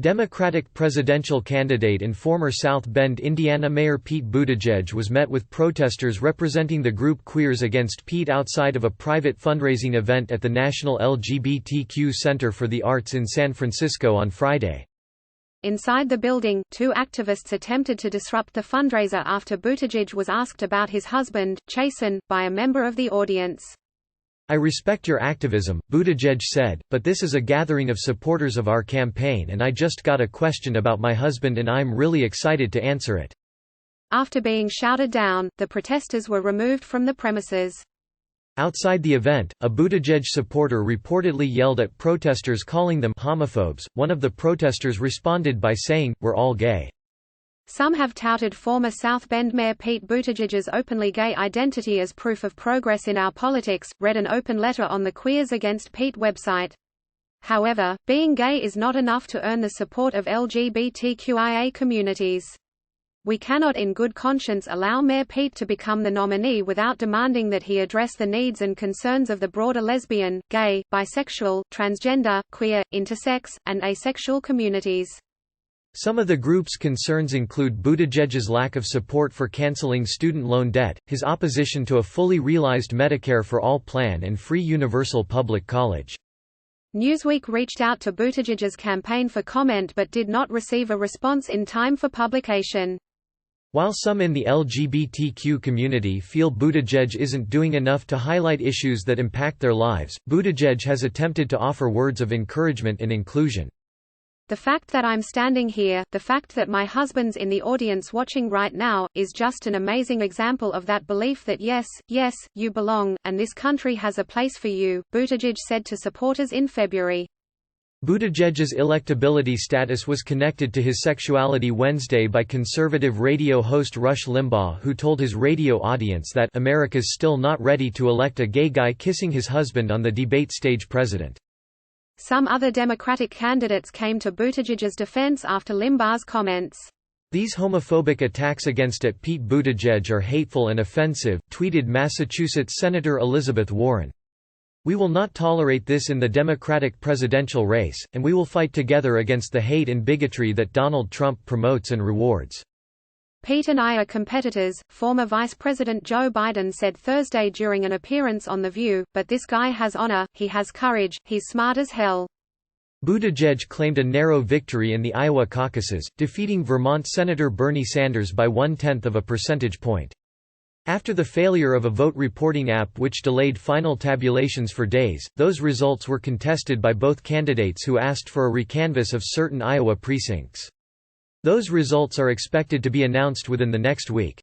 Democratic presidential candidate and former South Bend, Indiana Mayor Pete Buttigieg was met with protesters representing the group Queers Against Pete outside of a private fundraising event at the National LGBTQ Center for the Arts in San Francisco on Friday. Inside the building, two activists attempted to disrupt the fundraiser after Buttigieg was asked about his husband, Chasen, by a member of the audience. "I respect your activism," Buttigieg said, "but this is a gathering of supporters of our campaign and I just got a question about my husband and I'm really excited to answer it." After being shouted down, the protesters were removed from the premises. Outside the event, a Buttigieg supporter reportedly yelled at protesters calling them homophobes. One of the protesters responded by saying, "We're all gay." Some have touted former South Bend Mayor Pete Buttigieg's openly gay identity as proof of progress in our politics, read an open letter on the Queers Against Pete website. However, being gay is not enough to earn the support of LGBTQIA communities. We cannot in good conscience allow Mayor Pete to become the nominee without demanding that he address the needs and concerns of the broader lesbian, gay, bisexual, transgender, queer, intersex, and asexual communities. Some of the group's concerns include Buttigieg's lack of support for canceling student loan debt, his opposition to a fully realized Medicare for All plan and free universal public college. Newsweek reached out to Buttigieg's campaign for comment but did not receive a response in time for publication. While some in the LGBTQ community feel Buttigieg isn't doing enough to highlight issues that impact their lives, Buttigieg has attempted to offer words of encouragement and inclusion. "The fact that I'm standing here, the fact that my husband's in the audience watching right now, is just an amazing example of that belief that yes, you belong, and this country has a place for you," Buttigieg said to supporters in February. Buttigieg's electability status was connected to his sexuality Wednesday by conservative radio host Rush Limbaugh, who told his radio audience that America's still not ready to elect a gay guy kissing his husband on the debate stage president. Some other Democratic candidates came to Buttigieg's defense after Limbaugh's comments. "These homophobic attacks against Pete Buttigieg are hateful and offensive," tweeted Massachusetts Senator Elizabeth Warren. "We will not tolerate this in the Democratic presidential race, and we will fight together against the hate and bigotry that Donald Trump promotes and rewards." "Pete and I are competitors," former Vice President Joe Biden said Thursday during an appearance on The View, "but this guy has honor, he has courage, he's smart as hell." Buttigieg claimed a narrow victory in the Iowa caucuses, defeating Vermont Senator Bernie Sanders by 1/10 of a percentage point. After the failure of a vote reporting app which delayed final tabulations for days, those results were contested by both candidates who asked for a recanvass of certain Iowa precincts. Those results are expected to be announced within the next week.